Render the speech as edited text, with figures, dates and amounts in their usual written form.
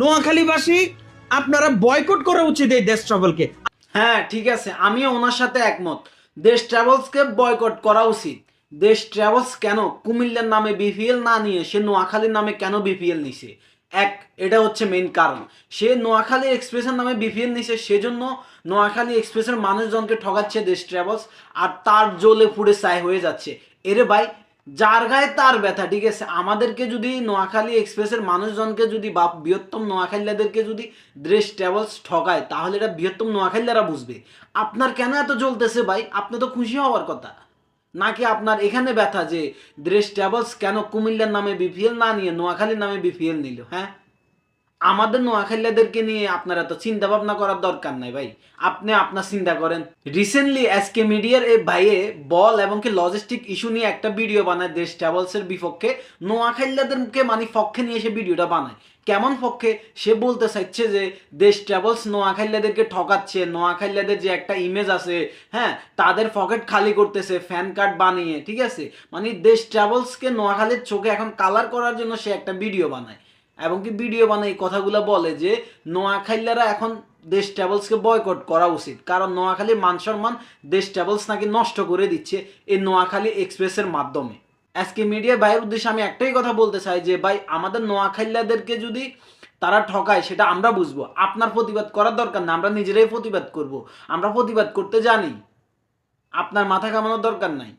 নোয়াখালীবাসী আপনারা বয়কট করা উচিত এই দেশ ট্রাভেলকে। হ্যাঁ ঠিক আছে, আমিও ওনার সাথে একমত। দেশ ট্রাভেলসকে বয়কট করা উচিত। দেশ ট্রাভেলস কেন কুমিল্লার নামে বিপিএল না নিয়ে সে নোয়াখালীর নামে কেন বিপিএল নিছে? এটা হচ্ছে মেইন কারণ। সে নোয়াখালী এক্সপ্রেসের নামে বিপিএল নিছে, সেজন্য নোয়াখালী এক্সপ্রেসের মানুষজনকে ঠকাচ্ছে দেশ ট্রাভেলস, আর তার জ্বলে পুড়ে ছাই হয়ে যাচ্ছে। এরে ভাই, যার গায়ে তার ব্যথা, ঠিক আছে? আমাদেরকে যদি নোয়াখালী এক্সপ্রেসের মানুষজনকে যদি বা বৃহত্তম নোয়াখালীদেরকে যদি দেশ ট্রাভেলস ঠকায়, তাহলে এটা বৃহত্তম নোয়াখালীরা বুঝবে। আপনার কেন এত জ্বলতেছে ভাই? আপনি তো খুশি হওয়ার কথা, নাকি আপনার এখানে ব্যথা যে দেশ ট্রাভেলস কেন কুমিল্লার নামে বিপিএল না নিয়ে নোয়াখালীর নামে বিপিএল নিল? হ্যাঁ, আমাদের নোয়াখালীদেরকে নিয়ে আপনারা তো চিন্তা ভাবনা করার দরকার নাই ভাই। আপনি আপনার চিন্তা করেন। রিসেন্টলি এসকে মিডিয়ার এই ভাইয়ে বল এবং কি লজিস্টিক ইস্যু নিয়ে একটা ভিডিও বানায় দেশ ট্রাভেলসের বিপক্ষে। নোয়াখালীদেরকে মানে পক্ষে নিয়ে সে ভিডিওটা বানায়। কেমন পক্ষে? সে বলতে চাইছে যে দেশ ট্রাভেলস নোয়াখালীদেরকে ঠকাচ্ছে, নোয়াখালীদের যে একটা ইমেজ আছে, হ্যাঁ, তাদের পকেট খালি করতেছে ফ্যান কার্ড বানিয়ে, ঠিক আছে? মানে দেশ ট্রাভেলসকে নোয়াখালীর চোখে এখন কালার করার জন্য সে একটা ভিডিও বানায়, এবং কি ভিডিও বানায় এই কথাগুলো বলে যে নোয়াখালীরা এখন দেশ ট্রাভেলসকে বয়কট করা উচিত, কারণ নোয়াখালীর মান সম্মান দেশ ট্রাভেলস নাকি নষ্ট করে দিচ্ছে এই নোয়াখালী এক্সপ্রেসের মাধ্যমে। আজকে মিডিয়া ভাইয়ের উদ্দেশ্যে আমি একটাই কথা বলতে চাই যে ভাই, আমাদের নোয়াখালীদেরকে যদি তারা ঠকায় সেটা আমরা বুঝবো, আপনার প্রতিবাদ করার দরকার না, আমরা নিজেরাই প্রতিবাদ করব। আমরা প্রতিবাদ করতে জানি, আপনার মাথা কামানোর দরকার নাই।